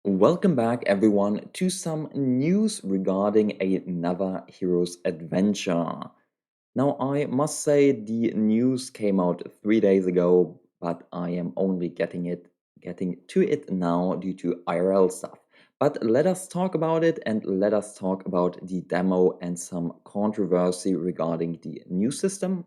Welcome back, everyone, to some news regarding another hero's adventure. Now, I must say the news came out 3 days ago, but I am only getting to it now due to IRL stuff. But let us talk about it and let us talk about the demo and some controversy regarding the new system.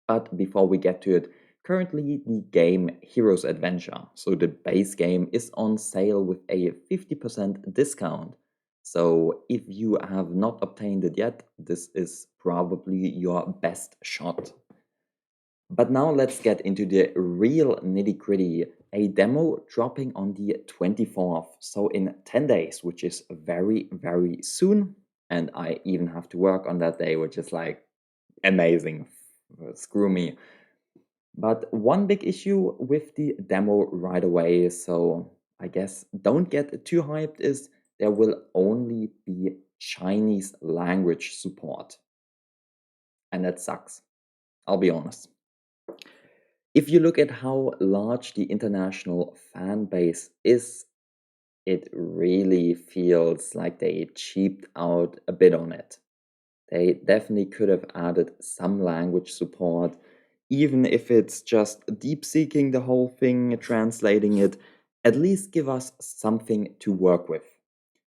But before we get to it, currently the game Heroes Adventure, so the base game, is on sale with a 50% discount. So if you have not obtained it yet, this is probably your best shot. But now let's get into the real nitty-gritty. A demo dropping on the 24th, so in 10 days, which is very, very soon. And I even have to work on that day, which is like amazing. Screw me. But one big issue with the demo right away, so I guess don't get too hyped, is there will only be Chinese language support. And that sucks. I'll be honest. If you look at how large the international fan base is, it really feels like they cheaped out a bit on it. They definitely could have added some language support, even if it's just deep seeking the whole thing, translating it, at least give us something to work with.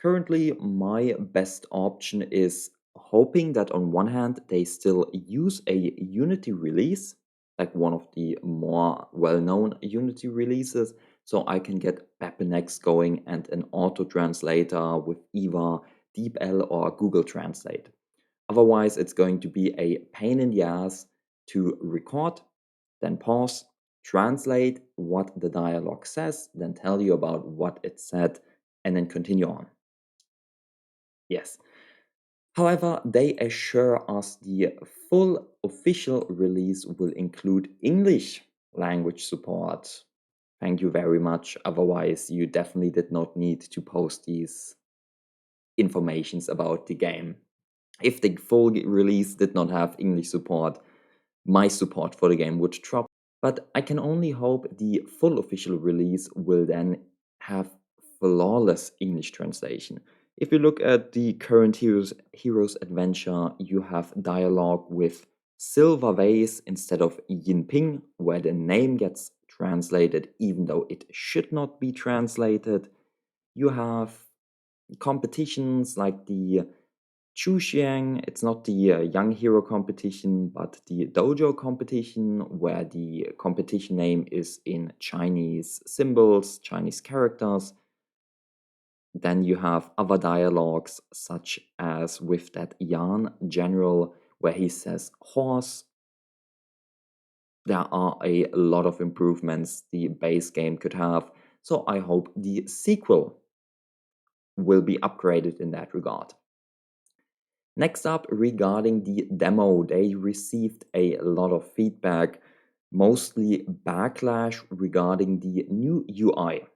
Currently, my best option is hoping that on one hand they still use a Unity release, like one of the more well known Unity releases, so I can get BepInEx going and an auto translator with either DeepL or Google Translate. Otherwise, it's going to be a pain in the ass to record, then pause, translate what the dialogue says, then tell you about what it said, and then continue on. Yes. However, they assure us the full official release will include English language support. Thank you very much. Otherwise, you definitely did not need to post these informations about the game. If the full release did not have English support, my support for the game would drop. But I can only hope the full official release will then have flawless English translation. If you look at the current Heroes Adventure, you have dialogue with Silver Vase instead of Yinping, where the name gets translated even though it should not be translated. You have competitions like the Chuxiang, it's not the Young Hero competition, but the Dojo competition, where the competition name is in Chinese symbols, Chinese characters. Then you have other dialogues, such as with that Yan general, where he says horse. There are a lot of improvements the base game could have, so I hope the sequel will be upgraded in that regard. Next up, regarding the demo, they received a lot of feedback, mostly backlash regarding the new UI.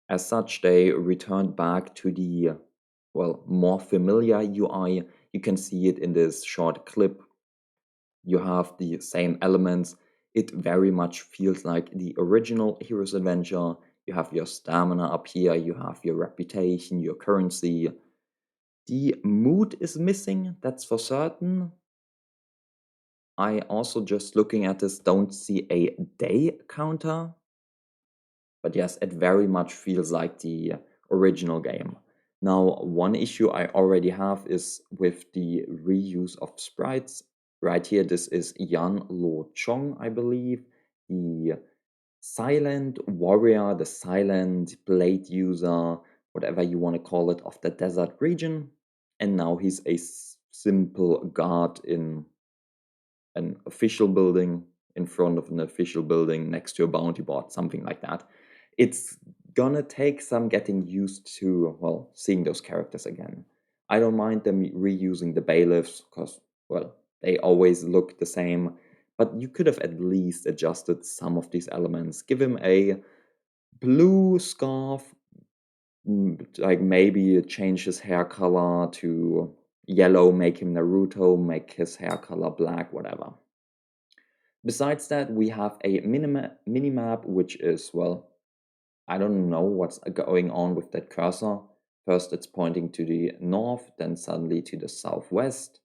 As such, they returned back to the, well, more familiar UI. You can see it in this short clip. You have the same elements. It very much feels like the original Heroes Adventure. You have your stamina up here, you have your reputation, your currency. The mood is missing, that's for certain. I also, just looking at this, don't see a day counter. But yes, it very much feels like the original game. Now, one issue I already have is with the reuse of sprites. Right here, this is Yan Lo Chong, I believe, the silent warrior, the silent blade user, whatever you want to call it, of the desert region. And now he's a simple guard in an official building, in front of an official building, next to a bounty board, something like that. It's gonna take some getting used to, well, seeing those characters again. I don't mind them reusing the bailiffs, because, well, they always look the same, but you could have at least adjusted some of these elements. Give him a blue scarf, like maybe change his hair color to yellow, make him Naruto, make his hair color black, whatever. Besides that, we have a minimap, which is, well, I don't know what's going on with that cursor. First, it's pointing to the north, then suddenly to the southwest.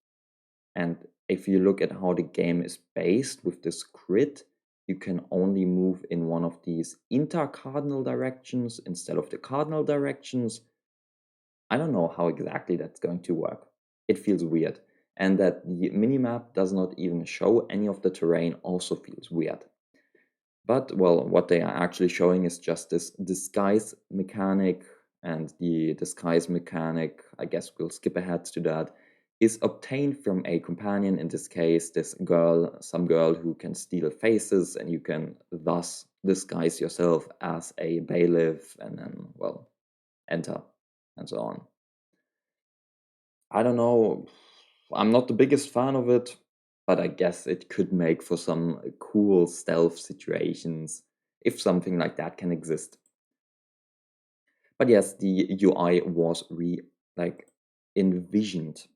And if you look at how the game is based with this grid, you can only move in one of these intercardinal directions instead of the cardinal directions. I don't know how exactly that's going to work. It feels weird. And that the minimap does not even show any of the terrain also feels weird. But, well, what they are actually showing is just this disguise mechanic, and the disguise mechanic, I guess we'll skip ahead to that, is obtained from a companion, in this case, this girl, some girl who can steal faces, and you can thus disguise yourself as a bailiff and then, well, enter and so on. I don't know, I'm not the biggest fan of it, but I guess it could make for some cool stealth situations if something like that can exist. But yes, the UI was like envisioned.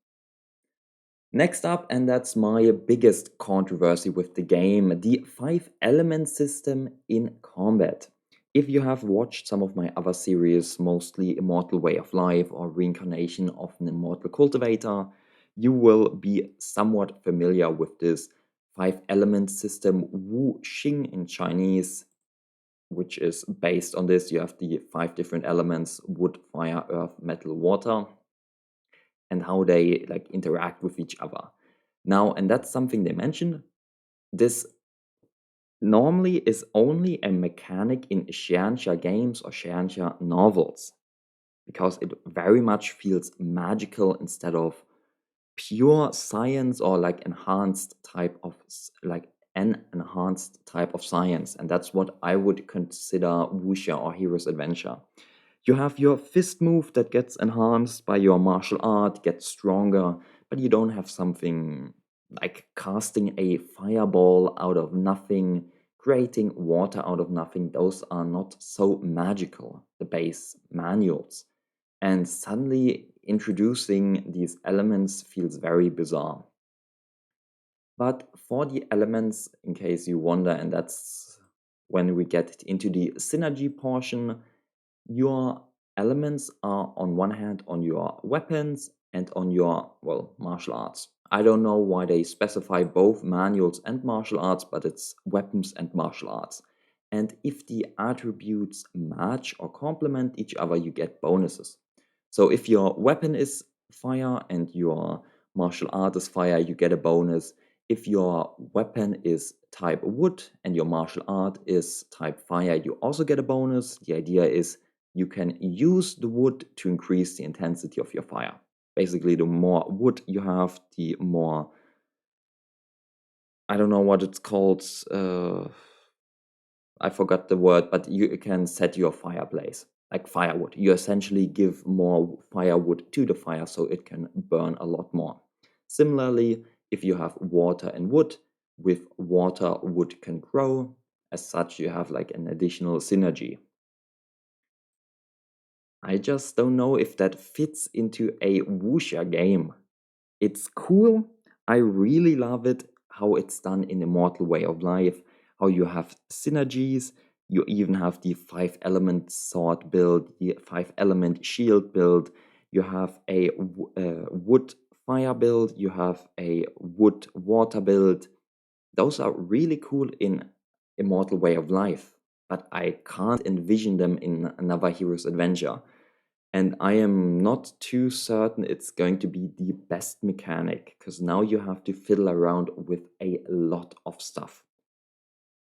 Next up, and that's my biggest controversy with the game, the 5 element system in combat. If you have watched some of my other series, mostly Immortal Way of Life or Reincarnation of an Immortal Cultivator, you will be somewhat familiar with this 5 element system, Wu Xing in Chinese, which is based on this. You have the 5 different elements: wood, fire, earth, metal, water, and how they like interact with each other. Now, and that's something they mentioned. This normally is only a mechanic in Xianxia games or Xianxia novels, because it very much feels magical instead of pure science or like enhanced type of like an enhanced type of science. And that's what I would consider wuxia or hero's adventure. You have your fist move that gets enhanced by your martial art, gets stronger, but you don't have something like casting a fireball out of nothing, creating water out of nothing. Those are not so magical, the base manuals. And suddenly introducing these elements feels very bizarre. But for the elements, in case you wonder, and that's when we get into the synergy portion, your elements are on one hand on your weapons and on your, well, martial arts. I don't know why they specify both manuals and martial arts, but it's weapons and martial arts. And if the attributes match or complement each other, you get bonuses. So if your weapon is fire and your martial art is fire, you get a bonus. If your weapon is type wood and your martial art is type fire, you also get a bonus. The idea is you can use the wood to increase the intensity of your fire. Basically, the more wood you have, the more, I don't know what it's called, I forgot the word, but you can set your fireplace, like firewood. You essentially give more firewood to the fire so it can burn a lot more. Similarly, if you have water and wood, with water, wood can grow. As such, you have like an additional synergy. I just don't know if that fits into a wuxia game. It's cool. I really love it, how it's done in Immortal Way of Life, how you have synergies. You even have the 5 element sword build, the 5 element shield build. You have a wood fire build. You have a wood water build. Those are really cool in Immortal Way of Life, but I can't envision them in another hero's adventure. And I am not too certain it's going to be the best mechanic, because now you have to fiddle around with a lot of stuff.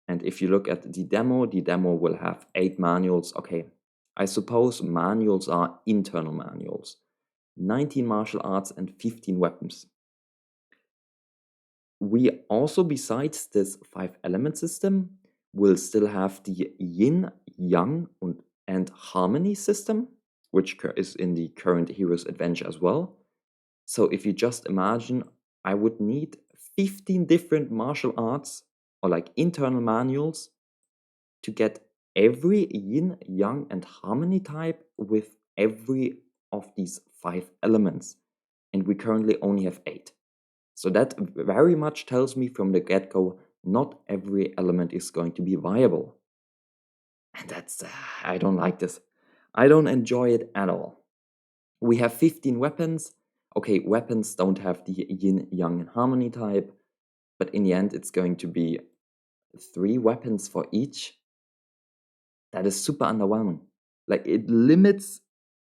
And if you look at the demo will have 8 manuals. Okay, I suppose manuals are internal manuals. 19 martial arts and 15 weapons. We also, besides this 5 element system, will still have the yin, yang, and harmony system, which is in the current Hero's Adventure as well. So if you just imagine, I would need 15 different martial arts or like internal manuals to get every yin, yang, and harmony type with every of these 5 elements. And we currently only have 8. So that very much tells me from the get-go, not every element is going to be viable. And I don't like this. I don't enjoy it at all. We have 15 weapons. Okay, weapons don't have the yin yang harmony type, but in the end, it's going to be 3 weapons for each. That is super underwhelming. Like, it limits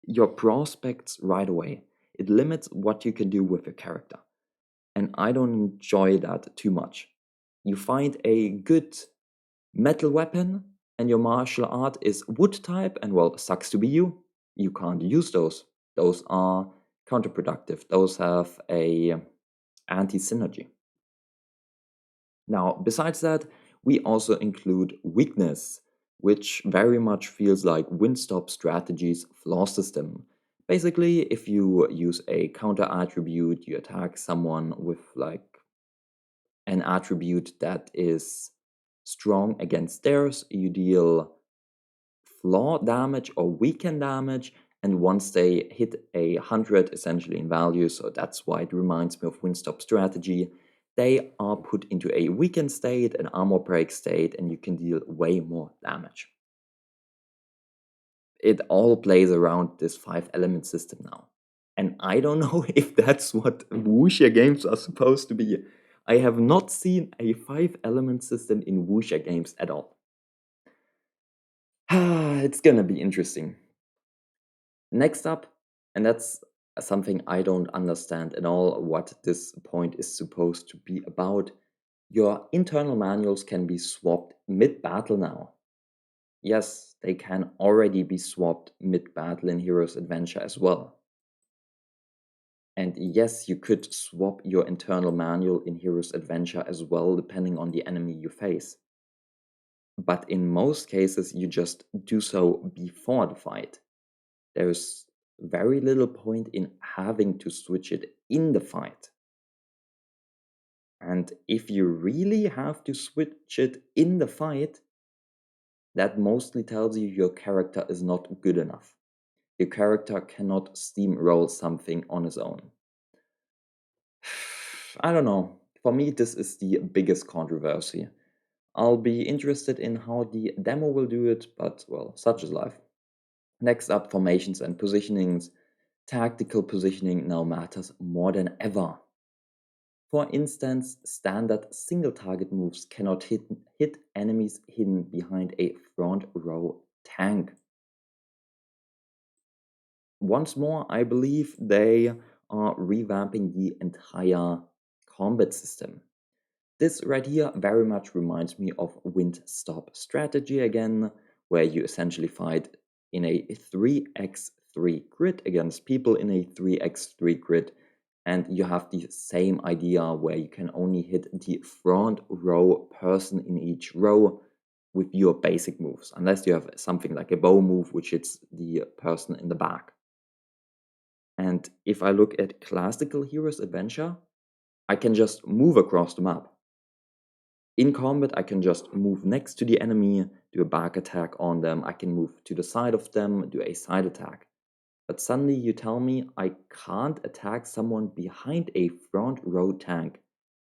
your prospects right away. It limits what you can do with your character. And I don't enjoy that too much. You find a good metal weapon and your martial art is wood type, and well, sucks to be you. You can't use those. Those are counterproductive. Those have a anti-synergy. Now, besides that, we also include weakness, which very much feels like Windstop Strategy's flaw system. Basically, if you use a counter attribute, you attack someone with like an attribute that is strong against theirs, you deal flaw damage or weaken damage, and once they hit 100 essentially in value, so that's why it reminds me of Windstop Strategy, they are put into a weakened state, an armor break state, and you can deal way more damage. It all plays around this 5-element system now. And I don't know if that's what wuxia games are supposed to be. I have not seen a 5-element system in wuxia games at all. It's gonna be interesting. Next up, and that's something I don't understand at all what this point is supposed to be about. Your internal manuals can be swapped mid-battle now. Yes, they can already be swapped mid-battle in Hero's Adventure as well. And yes, you could swap your internal manual in Hero's Adventure as well, depending on the enemy you face. But in most cases, you just do so before the fight. There's very little point in having to switch it in the fight. And if you really have to switch it in the fight, that mostly tells you your character is not good enough. Your character cannot steamroll something on his own. I don't know. For me, this is the biggest controversy. I'll be interested in how the demo will do it, but well, such is life. Next up, formations and positionings. Tactical positioning now matters more than ever. For instance, standard single target moves cannot hit enemies hidden behind a front row tank. Once more, I believe they are revamping the entire combat system. This right here very much reminds me of Windstop Strategy again, where you essentially fight in a 3x3 grid against people in a 3x3 grid, and you have the same idea where you can only hit the front row person in each row with your basic moves, unless you have something like a bow move, which hits the person in the back. And if I look at classical Heroes Adventure, I can just move across the map. In combat, I can just move next to the enemy, do a back attack on them, I can move to the side of them, do a side attack. But suddenly you tell me I can't attack someone behind a front row tank.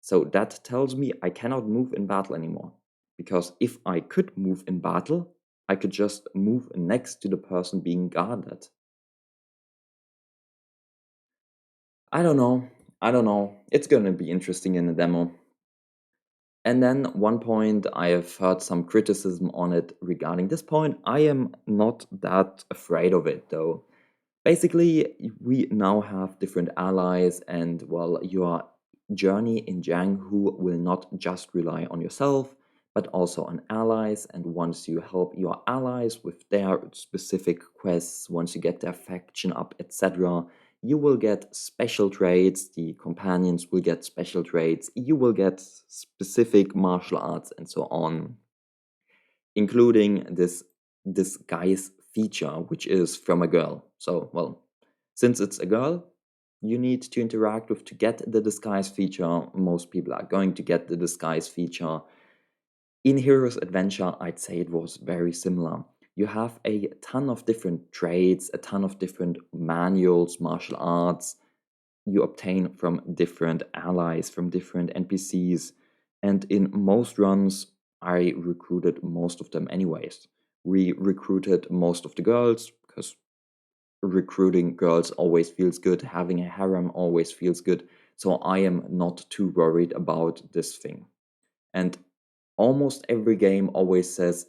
So that tells me I cannot move in battle anymore. Because if I could move in battle, I could just move next to the person being guarded. I don't know. It's gonna be interesting in the demo. And then one point, I have heard some criticism on it regarding this point. I am not that afraid of it though. Basically, we now have different allies, and well, your journey in Jianghu will not just rely on yourself, but also on allies. And once you help your allies with their specific quests, once you get their faction up, etc., you will get special traits, the companions will get special traits, you will get specific martial arts, and so on, including this disguise feature, which is from a girl. So, well, since it's a girl, you need to interact with to get the disguise feature. Most people are going to get the disguise feature. In Hero's Adventure, I'd say it was very similar. You have a ton of different traits, a ton of different manuals, martial arts you obtain from different allies, from different NPCs. And in most runs, I recruited most of them anyways. We recruited most of the girls because recruiting girls always feels good, having a harem always feels good. So I am not too worried about this thing. And almost every game always says,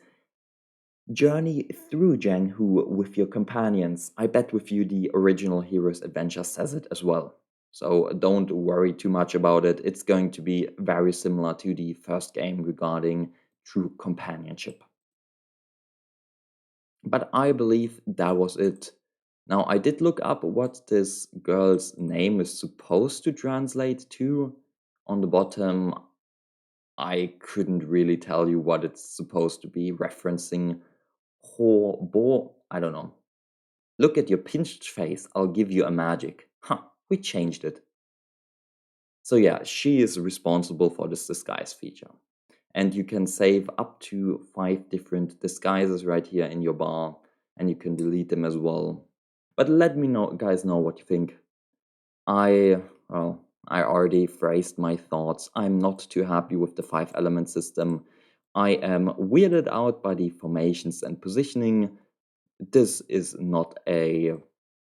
journey through Jianghu with your companions. I bet with you the original Hero's Adventure says it as well. So don't worry too much about it. It's going to be very similar to the first game regarding true companionship. But I believe that was it. Now, I did look up what this girl's name is supposed to translate to. On the bottom, I couldn't really tell you what it's supposed to be referencing. Ho Bo, I don't know. Look at your pinched face, I'll give you a magic. Huh, we changed it. So yeah, she is responsible for this disguise feature. And you can save up to 5 different disguises right here in your bar, and you can delete them as well. But let me know, guys, know what you think. I already phrased my thoughts. I'm not too happy with the 5-element system. I am weirded out by the formations and positioning. This is not a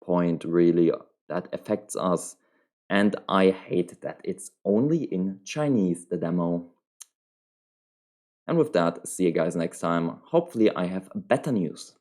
point really that affects us. And I hate that it's only in Chinese, the demo. And with that, see you guys next time. Hopefully I have better news.